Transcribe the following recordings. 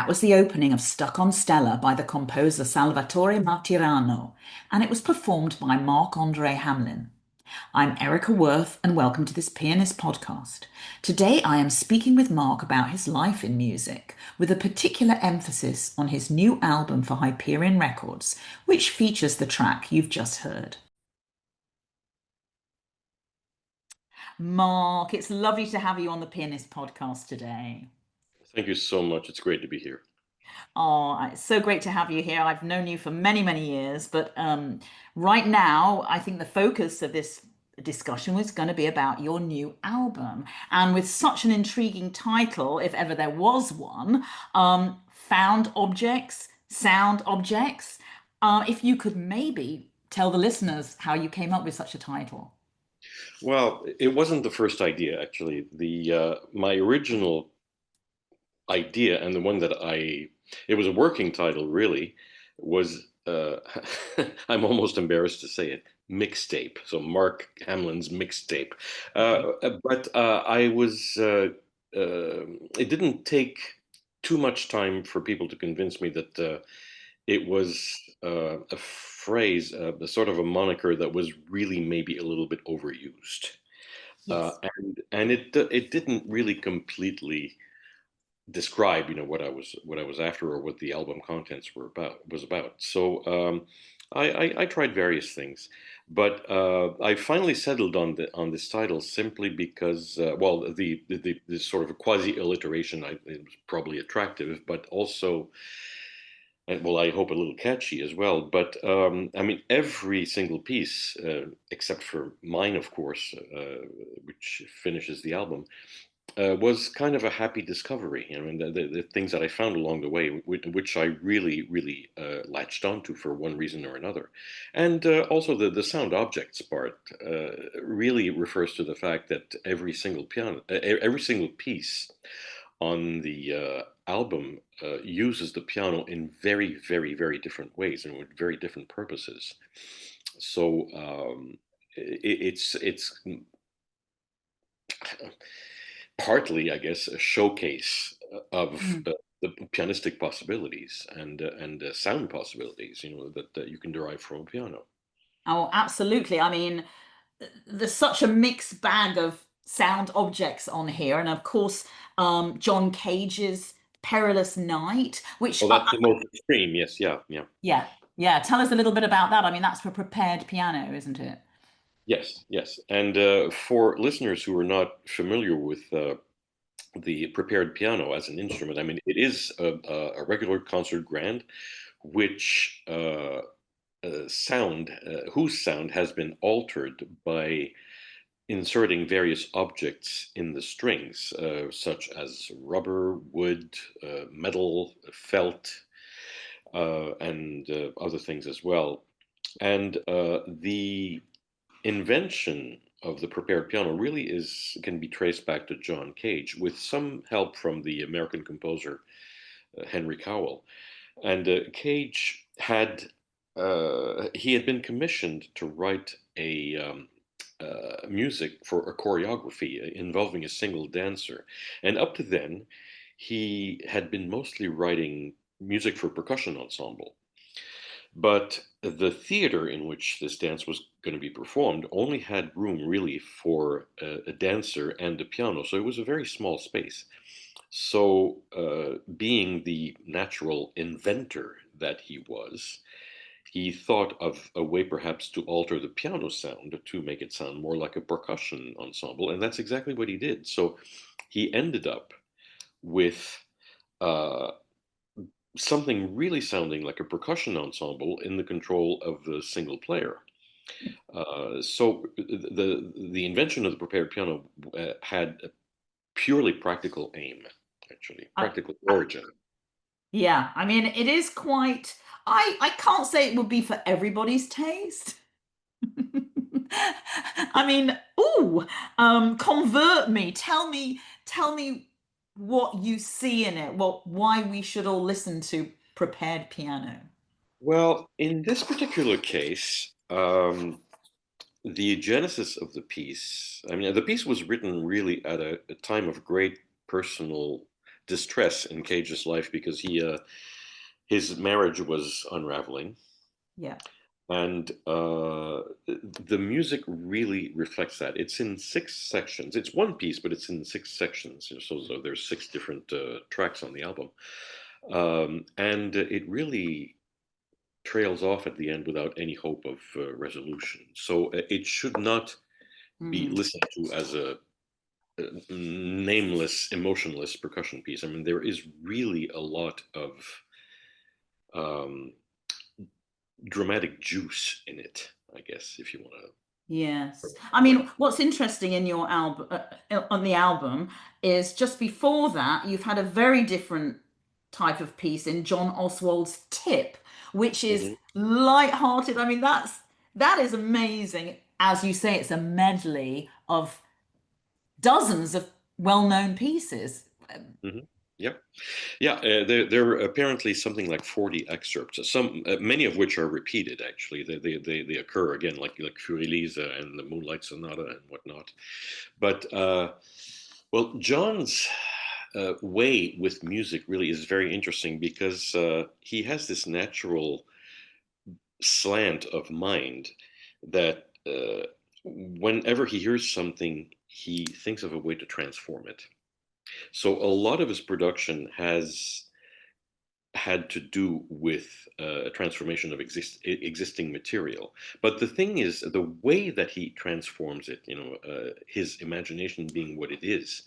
That was the opening of Stuck on Stella by the composer Salvatore Martirano, and it was performed by Marc-Andre Hamelin. I'm Erica Worth, and welcome to this Pianist podcast. Today I am speaking with Mark about his life in music, with a particular emphasis on his new album for Hyperion Records, which features the track you've just heard. Mark, it's lovely to have you on the Pianist podcast today. Thank you so much. It's great to be here. Oh, it's so great to have you here. I've known you for many, many years, but right now, I think the focus of this discussion was going to be about your new album. And with such an intriguing title, if ever there was one, Found Objects, Sound Objects. If you could maybe tell the listeners how you came up with such a title. Well, it wasn't the first idea actually. The My original idea and the one that it was a working title really was I'm almost embarrassed to say it, mixtape. So Marc Hamlin's mixtape. Okay. But I was it didn't take too much time for people to convince me that it was a phrase, a sort of a moniker that was really maybe a little bit overused, Yes. and it didn't really completely describe, what I was after or what the album contents was about. So I tried various things, but I finally settled on this title simply because, well, the sort of a quasi alliteration it was probably attractive, but also, and well, I hope a little catchy as well. But I mean, every single piece, except for mine, of course, which finishes the album, was kind of a happy discovery. And the things that I found along the way, which I really, really latched onto for one reason or another. And also the sound objects part really refers to the fact that every single piece on the album uses the piano in very, very, very different ways and with very different purposes. So it's partly, I guess, a showcase of the pianistic possibilities and sound possibilities, that you can derive from a piano. Oh, absolutely. I mean, there's such a mixed bag of sound objects on here, and of course, John Cage's "Perilous Night," which, Well, that's the most extreme. Yes, yeah, yeah. yeah, yeah. Tell us a little bit about that. I mean, that's for prepared piano, isn't it? Yes, yes. And for listeners who are not familiar with the prepared piano as an instrument, I mean, it is a regular concert grand, which whose sound has been altered by inserting various objects in the strings, such as rubber, wood, metal, felt, and other things as well. And the invention of the prepared piano really can be traced back to John Cage, with some help from the American composer Henry Cowell. And Cage he had been commissioned to write a music for a choreography involving a single dancer. And up to then, he had been mostly writing music for percussion ensemble. But the theater in which this dance was going to be performed only had room really for a dancer and a piano. So it was a very small space. So, being the natural inventor that he was, he thought of a way perhaps to alter the piano sound to make it sound more like a percussion ensemble. And that's exactly what he did. So he ended up with uh, something really sounding like a percussion ensemble in the control of the single player. So the invention of the prepared piano had a purely practical aim, actually, I, practical origin. yeah, I mean, it is quite. I can't say it would be for everybody's taste. I mean, ooh, convert me. Tell me what you see in it. Why we should all listen to prepared piano. Well, in this particular case, the genesis of the piece, I mean, the piece was written really at a time of great personal distress in Cage's life because his marriage was unraveling, Yeah. and the music really reflects that. It's in six sections. It's one piece, but it's in six sections. So there's six different tracks on the album, and it really trails off at the end without any hope of resolution. So it should not be Mm. listened to as a nameless, emotionless percussion piece. I mean, there is really a lot of um, dramatic juice in it, I guess, if you want to put Yes. it I that way. mean, what's interesting in your album, on the album, is just before that, you've had a very different type of piece in John Oswald's Tip, which is Hmm. light-hearted. I mean, that is amazing. As you say, it's a medley of dozens of well-known pieces. Hmm. Yeah, yeah. There are apparently something like 40 excerpts. Many of which are repeated. Actually, they occur again, like Furelise and the Moonlight Sonata and whatnot. But well, John's way with music really is very interesting because he has this natural slant of mind that whenever he hears something, he thinks of a way to transform it. So a lot of his production has had to do with a transformation of existing material. But the thing is, the way that he transforms it, his imagination being what it is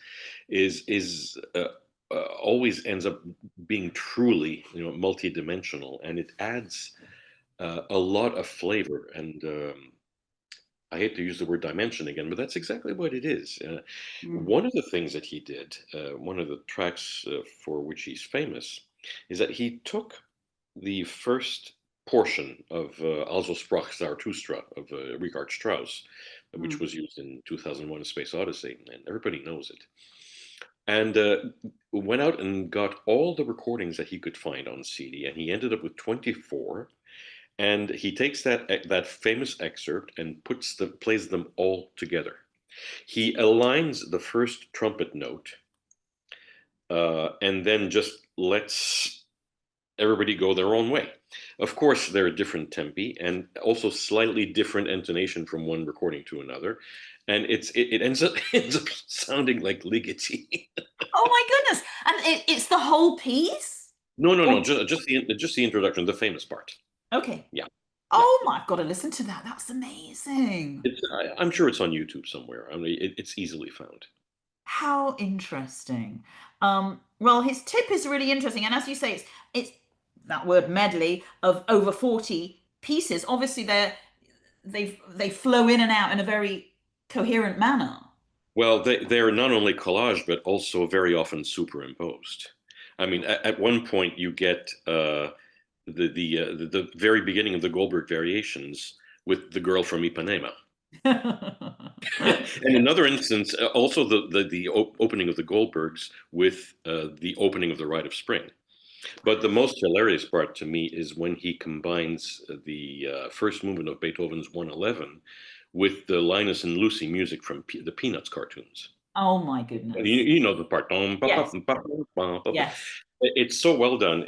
always ends up being truly, multidimensional, and it adds a lot of flavor. And I hate to use the word dimension again, but that's exactly what it is. Mm. One of the things that he did, one of the tracks for which he's famous, is that he took the first portion of Also sprach Zarathustra of Richard Strauss, which Mm. was used in 2001: A Space Odyssey, and everybody knows it. And went out and got all the recordings that he could find on CD, and he ended up with 24. And he takes that famous excerpt and plays them all together. He aligns the first trumpet note, and then just lets everybody go their own way. Of course, there are different tempi and also slightly different intonation from one recording to another, and it ends up ends up sounding like Ligeti. Oh my goodness. And it's the whole piece? No, no, no, Oh, just the introduction, the famous part. okay. Yeah, yeah. Oh my, I've got to listen to that. That's amazing. I'm sure it's on YouTube somewhere. I mean, it's easily found. How interesting. Well, his tip is really interesting, and as you say, it's that word medley of over 40 pieces. Obviously, they flow in and out in a very coherent manner. Well, they're not only collage, but also very often superimposed. I mean, at one point you get the very beginning of the Goldberg Variations with the girl from Ipanema. In another instance, also the opening of the Goldbergs with the opening of the Rite of Spring. But the most hilarious part to me is when he combines the first movement of Beethoven's 111 with the Linus and Lucy music from the Peanuts cartoons. Oh my And goodness. you know the part. Yes, yes. It's so well done.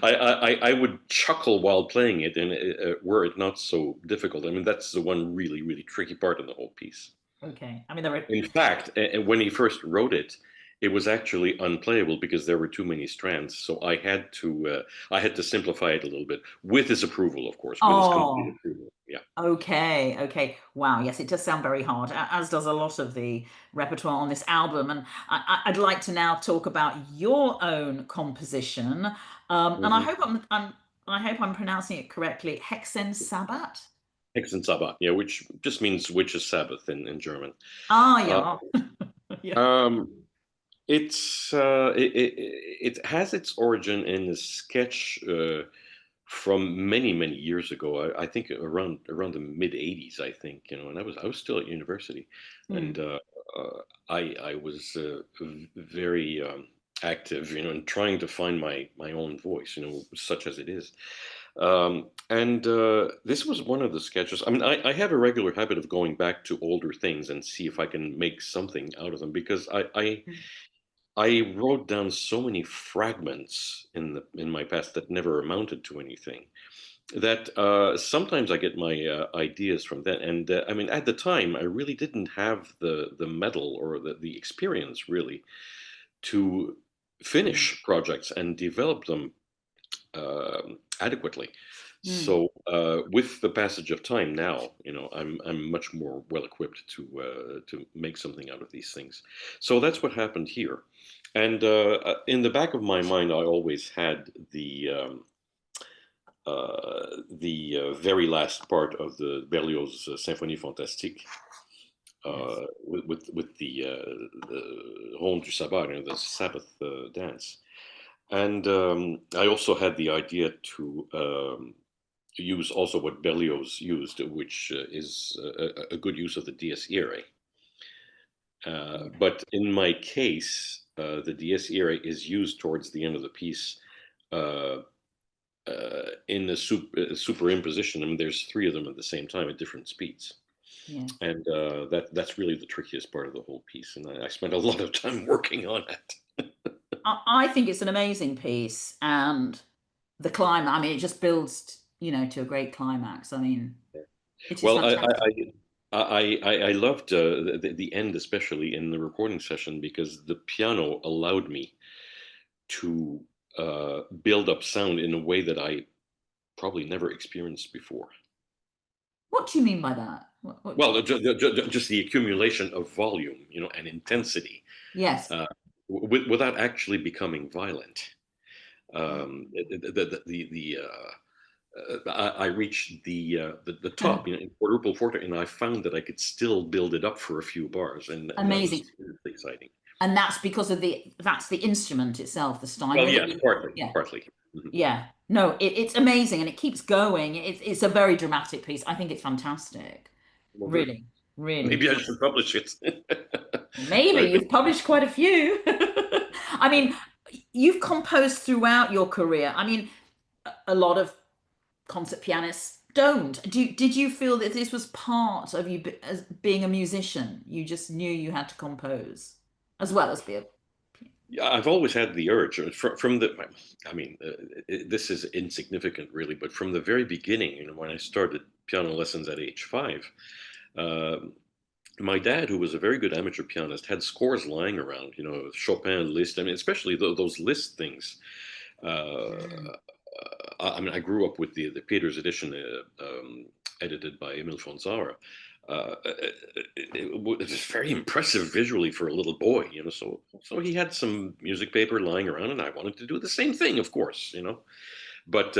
I would chuckle while playing it, and were it not so difficult. I mean, that's the one really, really tricky part in the whole piece. Okay. I mean, there are. In fact, when he first wrote it, it was actually unplayable because there were too many strands. So I had to simplify it a little bit with his approval, of course, with his complete Oh, approval. Yeah. okay, okay. Wow, yes, it does sound very hard, as does a lot of the repertoire on this album. And I'd like to now talk about your own composition. And Hmm. I hope I'm pronouncing it correctly. Hexen Sabbat. Hexen Sabbat, yeah, which just means witch's Sabbath in German. Ah, Uh, yeah, yeah. um, it has its origin in a sketch from many years ago. I think around the mid '80s. I think and I was still at university, and Hmm. I was very active, in trying to find my own voice, such as it is. And this was one of the sketches. I mean, I have a regular habit of going back to older things and see if I can make something out of them because I wrote down so many fragments in my past that never amounted to anything that sometimes I get my ideas from that. And I mean, at the time, I really didn't have the metal or the experience really to Mm. finish projects and develop them adequately. Mm. So with the passage of time now, I'm much more well equipped to make something out of these things. So that's what happened here. And in the back of my mind, I always had the very last part of the Berlioz Symphonie Fantastique Yes. with the Ronde du Sabbat, the Sabbath dance. And I also had the idea to use also what Berlioz used, which is a good use of the dies irae. Yeah. But in my case, the dies irae is used towards the end of the piece uh, in the superimposition. I mean, there's three of them at the same time at different speeds. Yeah. And that's really the trickiest part of the whole piece. And I spent a lot of time working on it. I think it's an amazing piece, and the climb. I mean, it just builds, to a great climax. I mean, it is Well, fantastic. I loved the end, especially in the recording session, because the piano allowed me to build up sound in a way that I probably never experienced before. What do you mean by that? What Well, just the accumulation of volume, and intensity, Yes. uh, without actually becoming violent. Oh. I reached the top, in quadruple forte, and I found that I could still build it up for a few bars, and that was Amazing. really exciting. And that's because of that's the instrument itself, the Well, Steinway that yes, you, partly, yeah. partly. Mhm. Yeah. No, it's amazing and it keeps going. It's a very dramatic piece. I think it's fantastic. Well, good. Really, really. Maybe I should publish it. Maybe I you've published quite a few. I mean, you've composed throughout your career. I mean, a lot of concert pianists don't. Did you feel that this was part of you as being a musician? You just knew you had to compose as well as be a. Yeah, I've always had the urge from the. I mean, this is insignificant, really, but from the very beginning, when I started piano lessons at age 5, uh, my dad, who was a very good amateur pianist, had scores lying around. Chopin, Liszt. I mean, especially those Liszt things. Mm. I mean, I grew up with the Peters edition, edited by Emil von Zara. It was very impressive visually for a little boy, So he had some music paper lying around, and I wanted to do the same thing, of course, But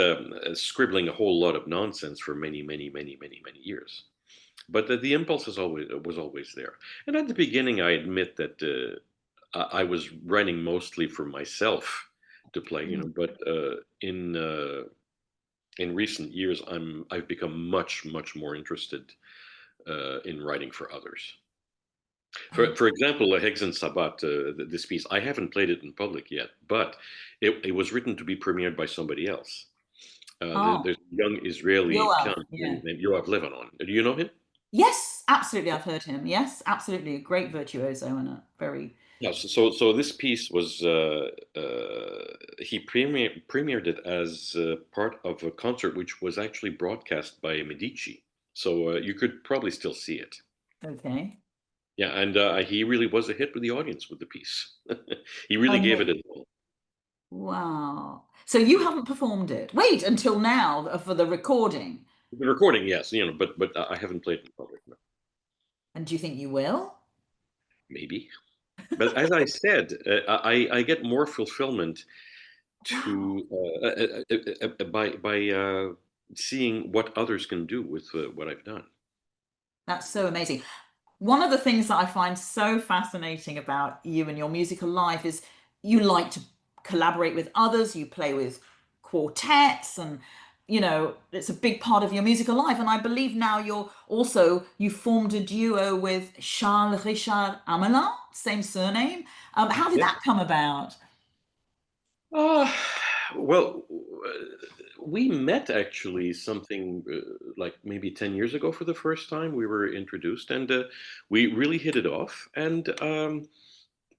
scribbling a whole lot of nonsense for many, many, many, many, many years. But the impulse was always there. And at the beginning, I admit that I was writing mostly for myself to play, Mm. But in recent years, I've become much, much more interested in writing for others. Oh, For example, Hegzen Sabat, this piece, I haven't played it in public yet, but it was written to be premiered by somebody else. oh, There's a young Israeli Yoav. pianist Yeah. named Yoav Levanon. Do you know him? Yes, absolutely. I've heard him. Yes, absolutely. A great virtuoso and a very. Yeah, so this piece was he premiered it as part of a concert which was actually broadcast by Medici, so you could probably still see it. Okay. Yeah, and he really was a hit with the audience with the piece. He really gave it Amazing. a all. Wow. So you haven't performed it. Wait until now for the recording. The recording, yes, but I haven't played it in public. No. And do you think you will? Maybe, but as I said, I get more fulfillment Wow. to by seeing what others can do with what I've done. That's so amazing. One of the things that I find so fascinating about you and your musical life is you like to collaborate with others, you play with quartets, and it's a big part of your musical life. And I believe now you formed a duo with Charles Richard Hamelin, same surname. How did Yeah. that come about? Uh, well, We met actually something like maybe 10 years ago for the first time. We were introduced and we really hit it off. And,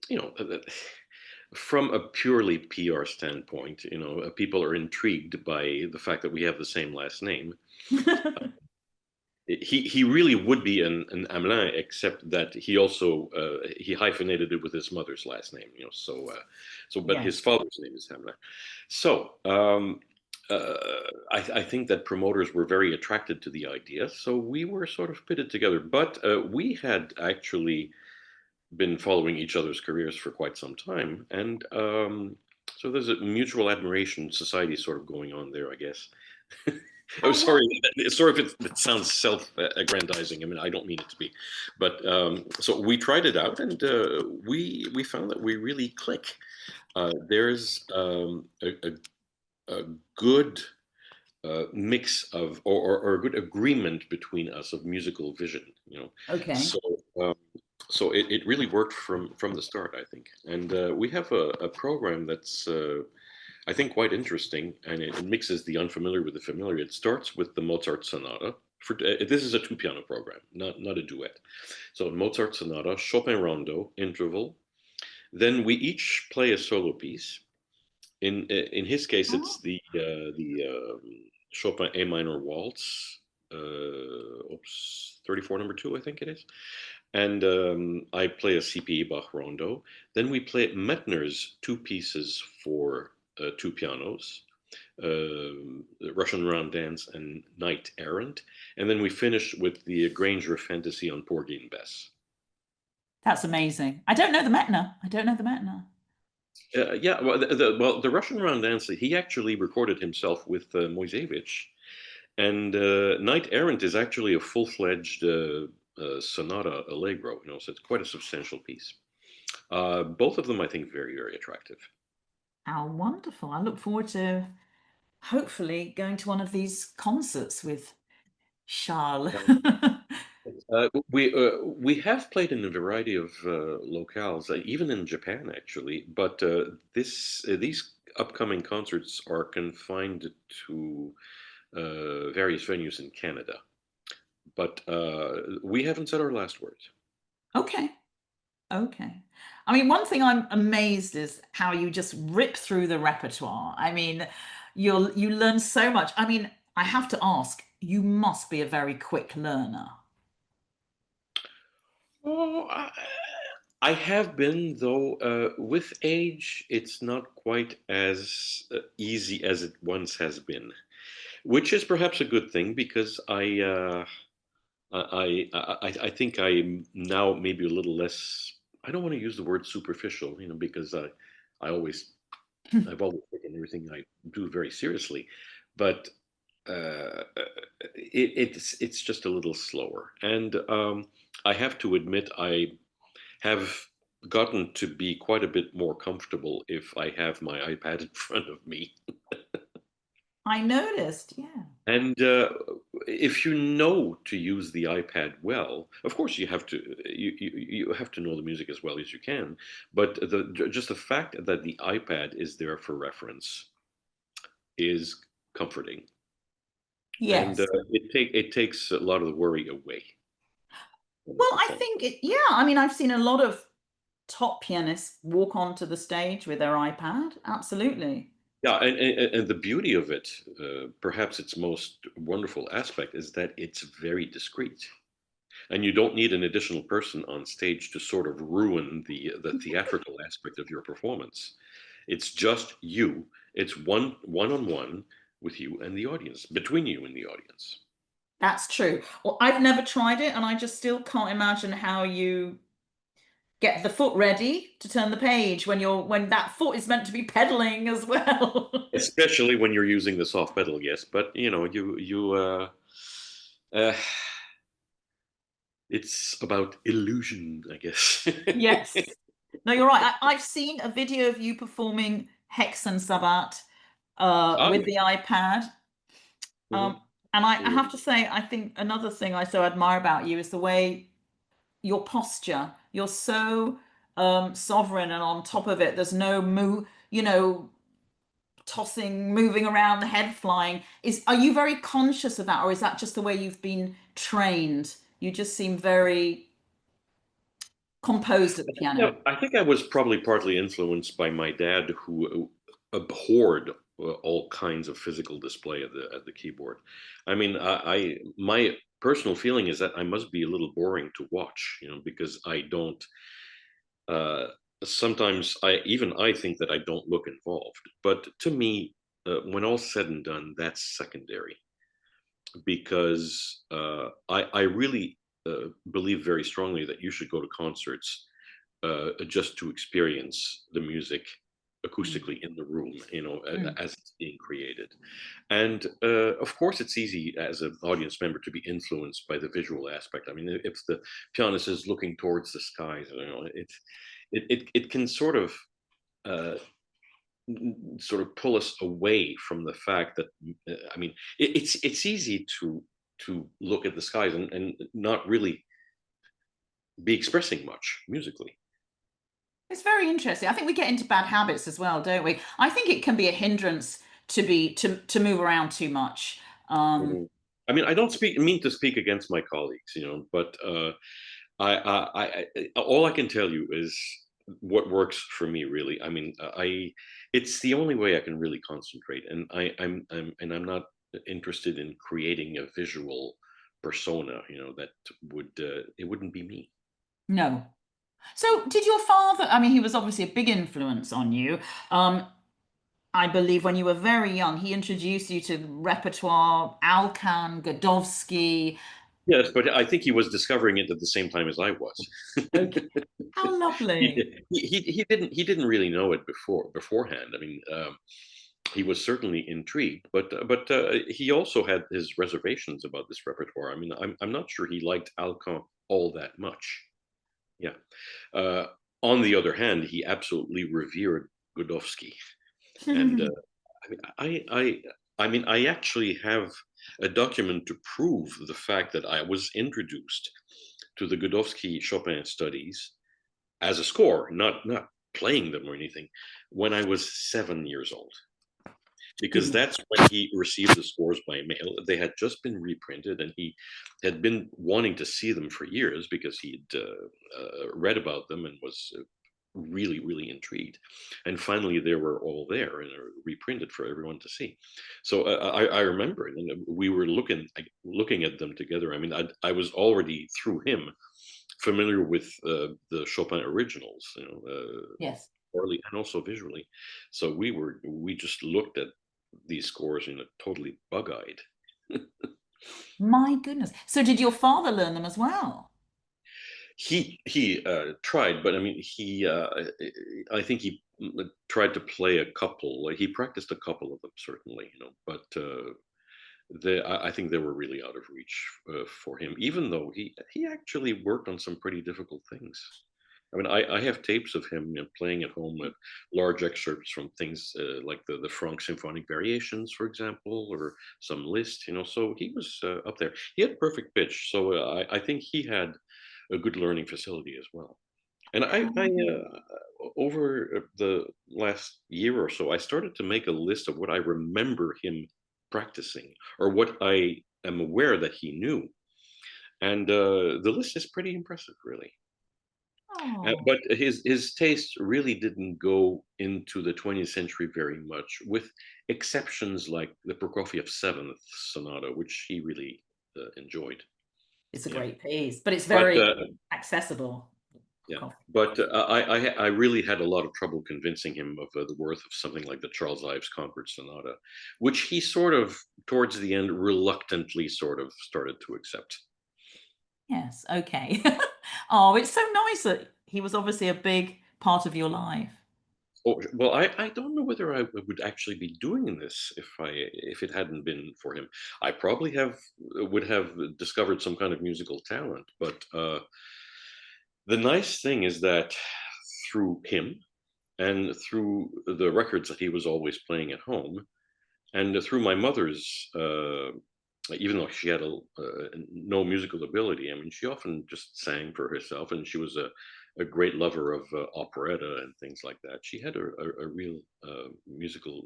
you know, from a purely PR standpoint, people are intrigued by the fact that we have the same last name. He really would be an Hamelin, except that he also he hyphenated it with his mother's last name. But his Yes. father's name is Hamelin. So uh, I think that promoters were very attracted to the idea. So we were sort of pitted together. But we had actually been following each other's careers for quite some time, and so there's a mutual admiration society sort of going on there, I guess. I'm Oh, sorry. well, Sorry if it sounds self-aggrandizing. I mean, I don't mean it to be, but so we tried it out, and we found that we really click. There's a good mix of or a good agreement between us of musical vision. okay. So um, so it really worked from the start, I think. And we have a program that's I think quite interesting, and it mixes the unfamiliar with the familiar. It starts with the Mozart Sonata. This is a two-piano program, not a duet. So Mozart Sonata, Chopin Rondo, interval. Then we each play a solo piece. In his case, Oh, it's the Chopin A minor waltz, 34 number 2, I think it is. And I play a CPE Bach rondo. Then we play Mettner's two pieces for two pianos, Russian Round Dance and Knight Errant. And then we finish with the Granger Fantasy on Porgy and Bess. that's amazing. I don't know the Metna. I don't know the Metna. Yeah, well, the Russian Round Dance, he actually recorded himself with Moisevich. And Knight Errant is actually a full-fledged sonata allegro, so it's quite a substantial piece. Both of them, I think, very, very attractive. How wonderful. I look forward to hopefully going to one of these concerts with Charles. We have played in a variety of locales, even in Japan, actually. But this these upcoming concerts are confined to various venues in Canada. But we haven't said our last words. Okay. Okay. I mean, one thing I'm amazed is how you just rip through the repertoire. I mean, you learn so much. I mean, I have to ask, you must be a very quick learner. Oh, I have been, though, with age, it's not quite as easy as it once has been, which is perhaps a good thing because I think I'm now maybe a little less. I don't want to use the word superficial, because I always I've always taken everything I do very seriously, but it's just a little slower, and I have to admit I have gotten to be quite a bit more comfortable if I have my iPad in front of me. I noticed, yeah. And if you know to use the iPad well, of course you have to know the music as well as you can. But just the fact that the iPad is there for reference is comforting, and Yes. it takes a lot of the worry away from the Well, I performance. think yeah, I mean, I've seen a lot of top pianists walk onto the stage with their iPad. Absolutely. Yeah, and the beauty of it, perhaps its most wonderful aspect, is that it's very discreet. And you don't need an additional person on stage to sort of ruin the theatrical aspect of your performance. It's just you. It's one-on-one with you and the audience, between you and the audience. That's true. Well, I've never tried it, and I just still can't imagine how you get the foot ready to turn the page when that foot is meant to be pedaling as well. Especially when you're using the soft pedal, yes. But uh, it's about illusion, I guess. Yes. No, you're right. I've seen a video of you performing Hexen Sabbat Ah, with yeah. the iPad. Mhm. And I have to say, I think another thing I so admire about you is the way your posture. You're so sovereign and on top of it. There's no move, tossing, moving around, the head flying. Are you very conscious of that, or is that just the way you've been trained? You just seem very composed at the piano. I think I was probably partly influenced by my dad, who abhorred all kinds of physical display at the keyboard. I mean, my personal feeling is that I must be a little boring to watch, because I don't. Uh, Sometimes I think that I don't look involved, but to me, when all's said and done, that's secondary because I really believe very strongly that you should go to concerts just to experience the music Mm. acoustically in the room, Mm. as it's being created. And of course, it's easy as an audience member to be influenced by the visual aspect. I mean, if the pianist is looking towards the skies, it can uh, sort of pull us away from the fact that I mean, it's easy to look at the skies and not really be expressing much musically. It's very interesting. I think we get into bad habits as well, don't we? I think it can be a hindrance to move around too much. Um, Mhm. I mean, I don't mean to speak against my colleagues, but all I can tell you is what works for me. Really, I mean, it's the only way I can really concentrate, and I'm not interested in creating a visual persona, that it wouldn't be me. no. So, did your father, I mean, he was obviously a big influence on you. Um, I believe when you were very young, he introduced you to repertoire, Alkan, Godowsky. Yes, but I think he was discovering it at the same time as I was. Okay. How lovely. He didn't really know it beforehand. I mean, he was certainly intrigued, but he also had his reservations about this repertoire. I mean, I'm not sure he liked Alcan all that much. Yeah. Uh, on the other hand, he absolutely revered Godowsky, and I mean, I actually have a document to prove the fact that I was introduced to the Godowsky Chopin studies as a score, not playing them or anything, when I was 7 years old. Because Goodness. that's when he received the scores by mail. They had just been reprinted, and he had been wanting to see them for years because he'd read about them and was really, really intrigued. And finally, they were all there and are reprinted for everyone to see. So I remember it, and we were looking at them together. I mean, I was already through him familiar with the Chopin originals, Yes. orally and also visually. So we just looked at these scores in a totally bug-eyed. My goodness. So, did your father learn them as well? He tried, but I mean, I think he tried to play a couple. Like, he practiced a couple of them certainly, but I think they were really out of reach for him. Even though he actually worked on some pretty difficult things. I mean, I have tapes of him, playing at home with large excerpts from things like the Franck symphonic variations, for example, or some Liszt. So he was up there. He had perfect pitch, so I think he had a good learning facility as well. And over the last year or so, I started to make a list of what I remember him practicing, or what I am aware that he knew. And the list is pretty impressive, really. Oh, But his taste really didn't go into the 20th century very much, with exceptions like the Prokofiev Seventh Sonata, which he really enjoyed. it's a Yeah, great piece, but it's but very accessible. yeah, Coffee. but I really had a lot of trouble convincing him of the worth of something like the Charles Ives Concord Sonata, which he sort of towards the end reluctantly sort of started to accept. Yes, okay. Oh, it's so nice that he was obviously a big part of your life. Oh, well, I don't know whether I would actually be doing this if it hadn't been for him. I probably would have discovered some kind of musical talent, but the nice thing is that through him and through the records that he was always playing at home, and through my mother's, even though she had no musical ability, I mean, she often just sang for herself, and she was a great lover of operetta and things like that. She had a real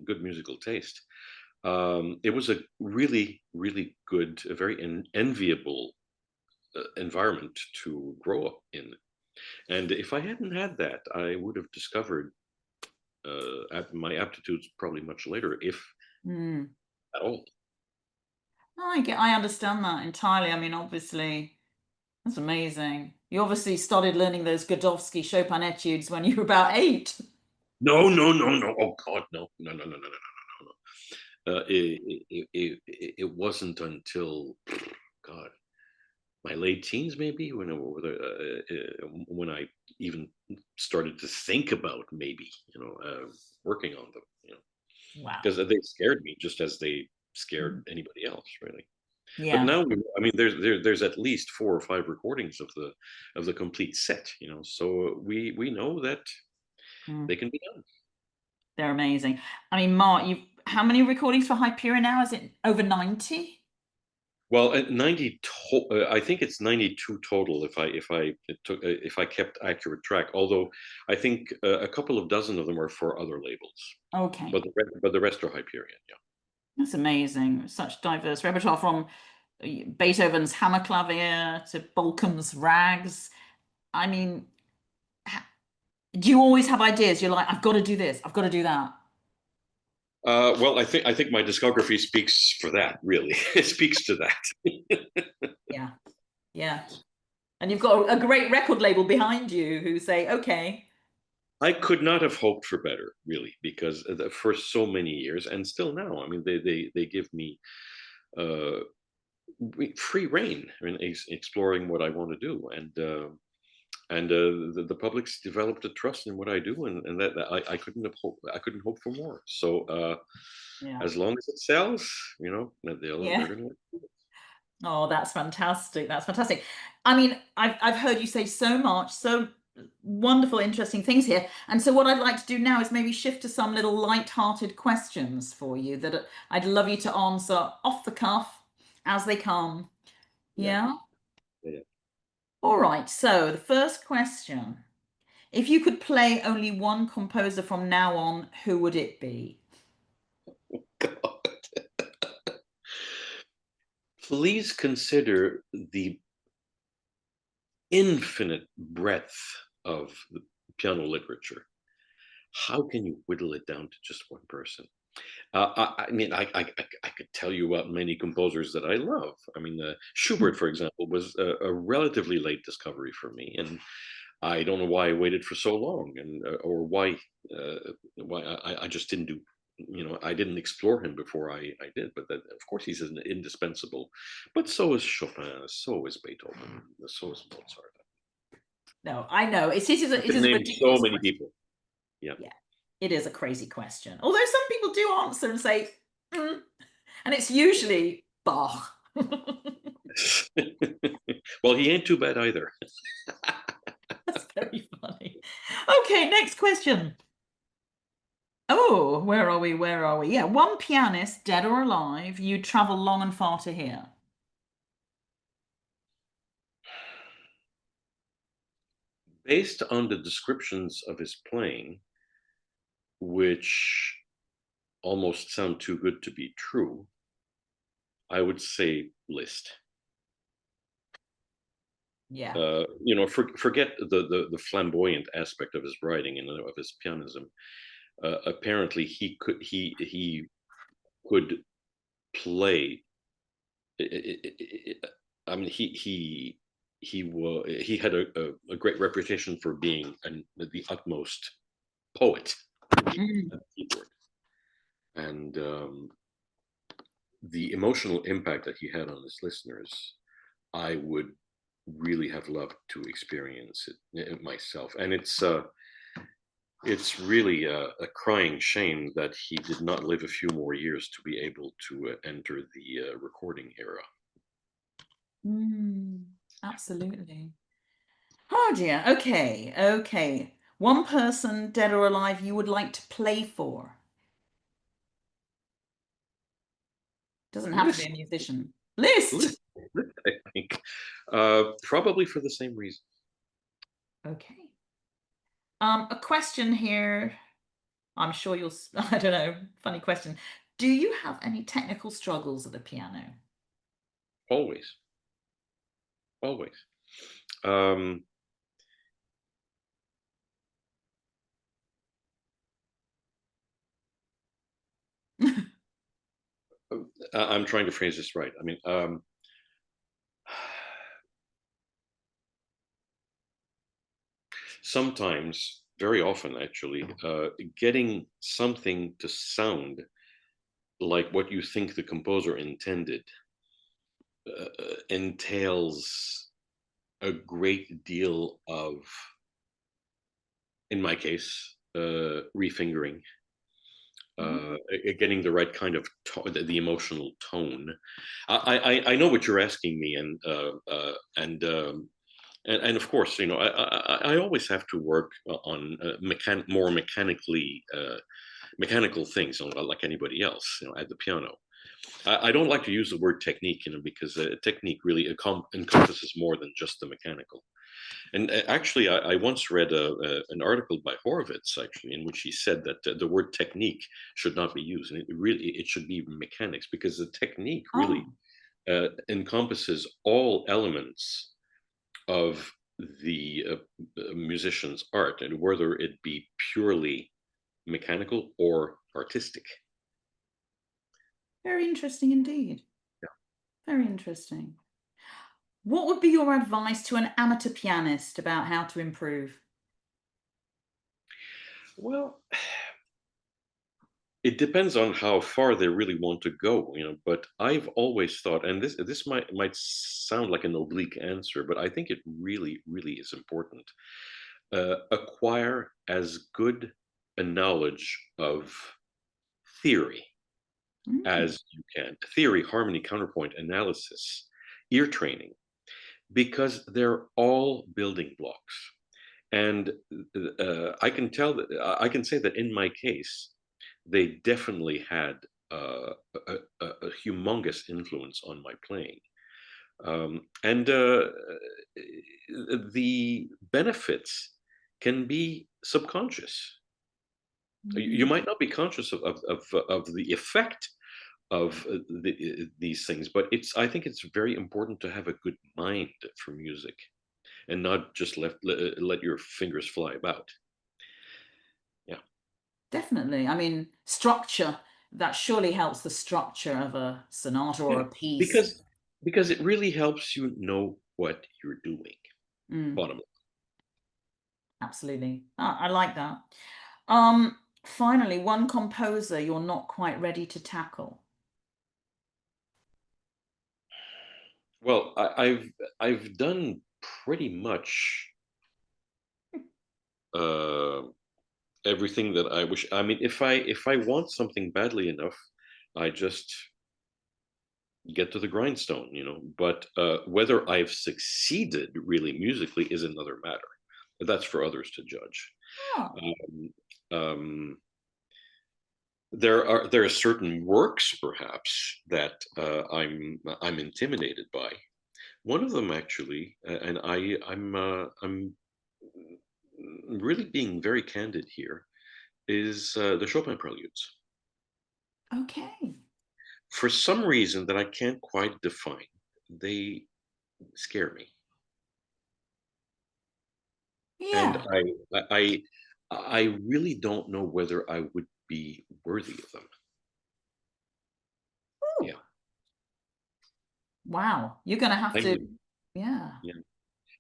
good musical taste. It was a really, really good, a very enviable environment to grow up in. And if I hadn't had that, I would have discovered my aptitudes probably much later, if Mm. at all. I understand that entirely. I mean, obviously, that's amazing. You obviously started learning those Godowski Chopin etudes when you were about 8. No, no, no, no. Oh God, no, no, no, no, no, no, no, no. It wasn't until God, my late teens, maybe, when I even started to think about maybe, working on them, Wow. because they scared me just as they scared Mm. anybody else, really. But Yeah. now, I mean, there's at least 4 or 5 recordings of the complete set, so we know that they Mm. can be done. They're amazing. I mean, Mark, you how many recordings for Hyperion now? Is it over 90? Well, at 90, I think it's 92 total. If I kept accurate track, although I think a couple of dozen of them are for other labels, Okay. but the rest are Hyperion. Yeah. That's amazing. Such diverse repertoire from Beethoven's Hammer Clavier to Bolkam's Rags. I mean, do you always have ideas? You're like, I've got to do this, I've got to do that. Well, I think my discography speaks for that. Really, it speaks to that. Yeah, yeah. And you've got a great record label behind you who say, okay, I could not have hoped for better, really, because for so many years and still now, I mean, they give me uh, free reign. I mean, exploring what I want to do, and the public's developed a trust in what I do, and that I couldn't hope for more. So yeah, as long as it sells, they're yeah. gonna. Oh, that's fantastic. That's fantastic. I mean, I've heard you say so much, so wonderful, interesting things here. And so what I'd like to do now is maybe shift to some little light-hearted questions for you that I'd love you to answer off the cuff as they come. Yeah, Yeah? yeah. All right. So the first question. If you could play only one composer from now on, who would it be? Please consider the infinite breadth of the piano literature. How can you whittle it down to just one person? I mean, I could tell you about many composers that I love. I mean, Schubert, for example, was a relatively late discovery for me, and I don't know why I waited for so long, and or why I just didn't do. I didn't explore him before I did. But that, of course, he's an indispensable. But so is Chopin, so is Beethoven, so is Mozart. No, I know. I It could is a name so ridiculous many question. people. Yeah. Yeah, it is a crazy question. Although some people do answer and say, "Mm," and it's usually Bach. Well, he ain't too bad either. That's very funny. Okay, next question. Oh, where are we? Where are we? Yeah, one pianist, dead or alive, you travel long and far to hear. Based on the descriptions of his playing, which almost sound too good to be true, I would say Liszt. Yeah. Forget the flamboyant aspect of his writing and of his pianism. Apparently, he could play. I mean, he had a great reputation for being the utmost poet on Mm. the keyboard, and the emotional impact that he had on his listeners, I would really have loved to experience it myself. And it's really a crying shame that he did not live a few more years to be able to enter the recording era. Mm. Absolutely. Oh dear. Okay. Okay. One person, dead or alive, you would like to play for. Doesn't have to be a List, musician. List. list, I think, probably for the same reason. Okay. A question here. I'm sure you'll, I don't know, funny question. Do you have any technical struggles at the piano? Always, always. Um, I'm trying to phrase this right. I mean, sometimes, very often actually, getting something to sound like what you think the composer intended entails a great deal of, in my case, refingering, Mm. getting the right kind of the emotional tone. I know what you're asking me, and of course, you know, I always have to work on more mechanical things, like anybody else, you know, at the piano. I don't like to use the word technique, you know, because technique really encompasses more than just the mechanical. And actually, I once read an article by Horowitz, actually, in which he said that the word technique should not be used, and it should be mechanics, because the technique really Oh, encompasses all elements of the musician's art, and whether it be purely mechanical or artistic. very interesting indeed. Very interesting. What would be your advice to an amateur pianist about how to improve? Well, it depends on how far they really want to go, you know. But I've always thought, and this might sound like an oblique answer, but I think it really is important. Acquire as good a knowledge of theory Mm. as you can. Theory, harmony, counterpoint, analysis, ear training, because they're all building blocks. And I can say that in my case, they definitely had a humongous influence on my playing. And the benefits can be subconscious. You Mm. might not be conscious of the effect of these things, but I think it's very important to have a good mind for music and not just let your fingers fly about. Yeah. Definitely. I mean, structure, that surely helps the structure of a sonata or Yeah, a piece. because it really helps you know what you're doing. Mm, Bottom line. absolutely. I like that. Finally, one composer you're not quite ready to tackle. Well, I've done pretty much uh, everything that I wish. I mean, if I want something badly enough, I just get to the grindstone, you know. But whether I've succeeded really musically is another matter. That's for others to judge. Oh, Um, um, there are certain works perhaps that I'm intimidated by. One of them actually, and I'm really being very candid here, is the Chopin Préludes. okay. For some reason that I can't quite define, they scare me, and Yeah. I I really don't know whether I would be worthy of them. Ooh, Yeah, wow. You're going to have to, I'm yeah. yeah.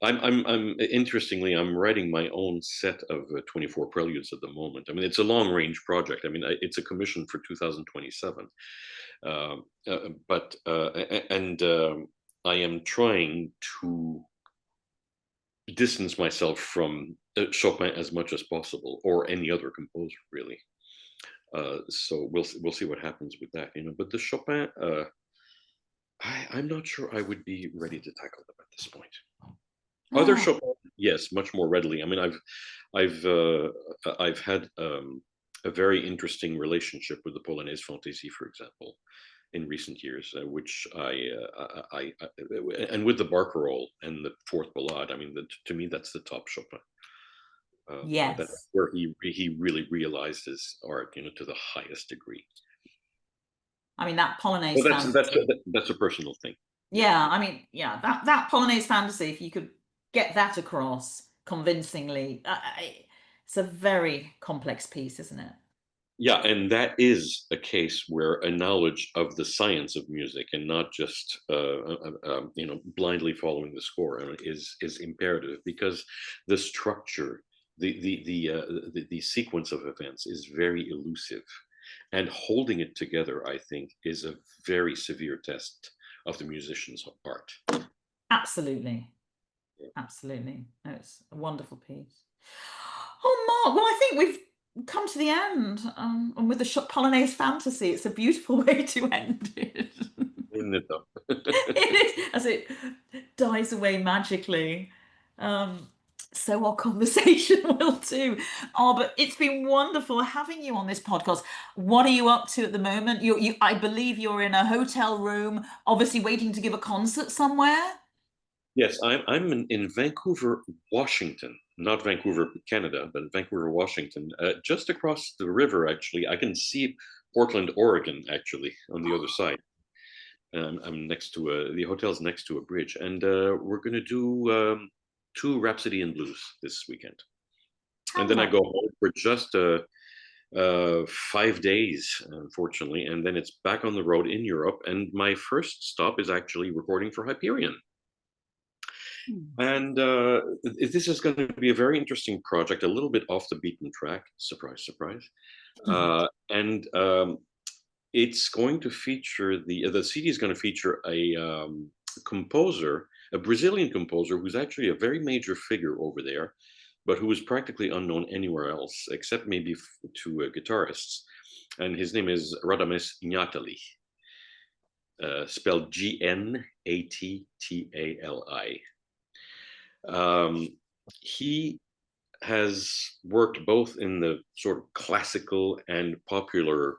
I'm interestingly, I'm writing my own set of 24 preludes at the moment. I mean, it's a long range project. I mean, it's a commission for 2027. But and I am trying to distance myself from Chopin as much as possible, or any other composer, really. So we'll see what happens with that, you know. But the Chopin, I'm not sure I would be ready to tackle them at this point. Other Ah, Chopin, yes, much more readily. I mean, I've had a very interesting relationship with the Polonaise Fantaisie, for example, in recent years, which and with the Barcarolle and the Fourth Ballade. I mean, to me, that's the top Chopin. That's Yes. where he really realized his art, to the highest degree. I mean, that Well, Polonaise that's fantasy. that's a personal thing. Yeah. Yeah, I mean, yeah, that Polonaise fantasy, if you could get that across convincingly, it's a very complex piece, isn't it? Yeah, and that is a case where a knowledge of the science of music and not just blindly following the score is imperative, because the structure, the sequence of events is very elusive, and holding it together, I think, is a very severe test of the musician's art. Absolutely. Absolutely. No, it's a wonderful piece. Oh, Mark, well, I think we've come to the end. And with the Polonaise fantasy, it's a beautiful way to end it. Isn't it though? It is, as it dies away magically. Um, so our conversation will too. Oh, but it's been wonderful having you on this podcast. What are you up to at the moment? I believe you're in a hotel room, obviously waiting to give a concert somewhere. Yes, I'm in Vancouver, Washington, not Vancouver, Canada, but Vancouver, Washington, just across the river. Actually, I can see Portland, Oregon, actually, on the other side. I'm next to the hotel's next to a bridge, and we're going to do two Rhapsody in Blues this weekend, and How then I go lovely. home for just 5 days, unfortunately, and then it's back on the road in Europe. And my first stop is actually recording for Hyperion. And this is going to be a very interesting project, a little bit off the beaten track. Surprise, surprise. And it's going to feature the CD is going to feature a composer, a Brazilian composer who's actually a very major figure over there, but who is practically unknown anywhere else except maybe to guitarists. And his name is Radames Ignatali, spelled Gnattali. He has worked both in the sort of classical and popular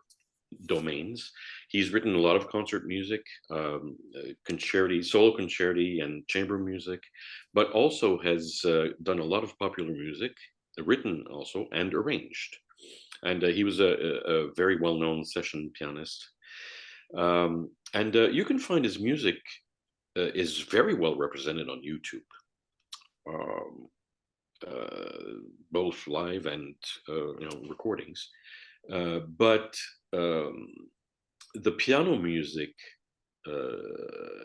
domains. He's written a lot of concert music, concerti, solo concerti, and chamber music, but also has done a lot of popular music, written also and arranged. And he was a very well-known session pianist. And you can find his music is very well represented on YouTube. Um, both live and recordings. But the piano music,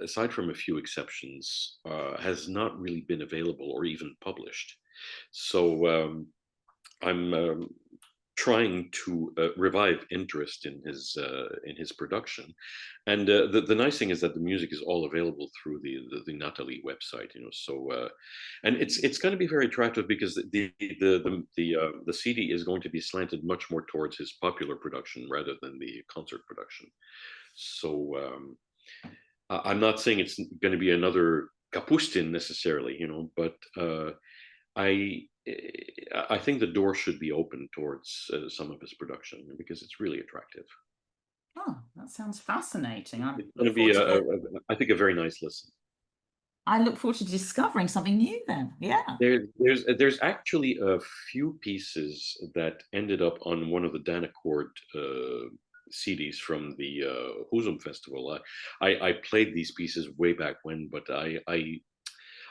aside from a few exceptions, has not really been available or even published. So I'm trying to revive interest in his production. And the nice thing is that the music is all available through the Natalie website, So and it's going to be very attractive because the CD is going to be slanted much more towards his popular production rather than the concert production. So I'm not saying it's going to be another Kapustin necessarily, but I I think the door should be open towards some of his production because it's really attractive. Oh, that sounds fascinating. It's going to be I think a very nice listen. I look forward to discovering something new then. Yeah. There's actually a few pieces that ended up on one of the Danacord CDs from the Huzum Festival. I played these pieces way back when, but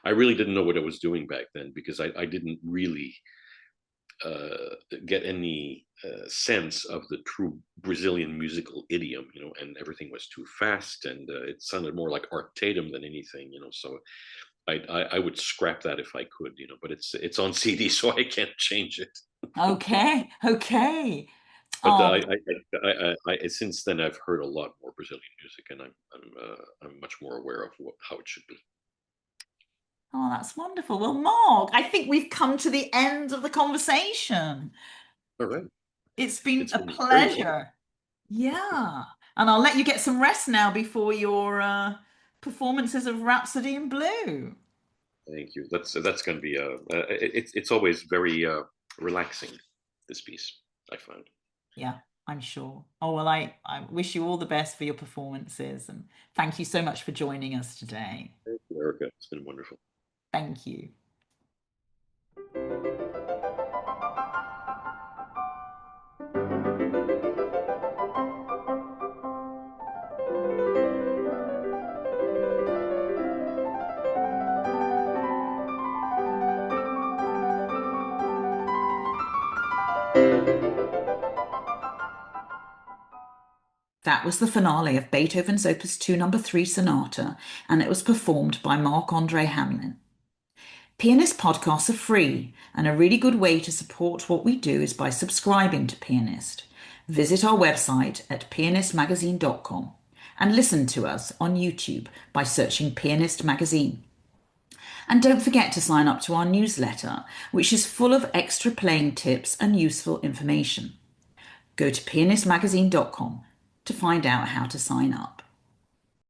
I really didn't know what I was doing back then because I didn't really get any sense of the true Brazilian musical idiom, and everything was too fast and it sounded more like Art Tatum than anything, So I would scrap that if I could, but it's on CD, so I can't change it. Okay. Okay. But Um, since then I've heard a lot more Brazilian music, and I'm much more aware of how it should be. oh, that's wonderful. Well, Mark, I think we've come to the end of the conversation. All right, It's been it's a been very wonderful. pleasure. Yeah. And I'll let you get some rest now before your performances of Rhapsody in Blue. Thank you. That's going to be it's always very relaxing. This piece I found. Yeah, I'm sure. Oh, well, I wish you all the best for your performances and thank you so much for joining us today. Thank you, Erica. It's been wonderful. Thank you. That was the finale of Beethoven's Opus 2 Number 3 Sonata, and it was performed by Marc-Andre Hamelin. Pianist podcasts are free, and a really good way to support what we do is by subscribing to Pianist. Visit our website at pianistmagazine.com and listen to us on YouTube by searching Pianist Magazine. And don't forget to sign up to our newsletter, which is full of extra playing tips and useful information. Go to pianistmagazine.com to find out how to sign up.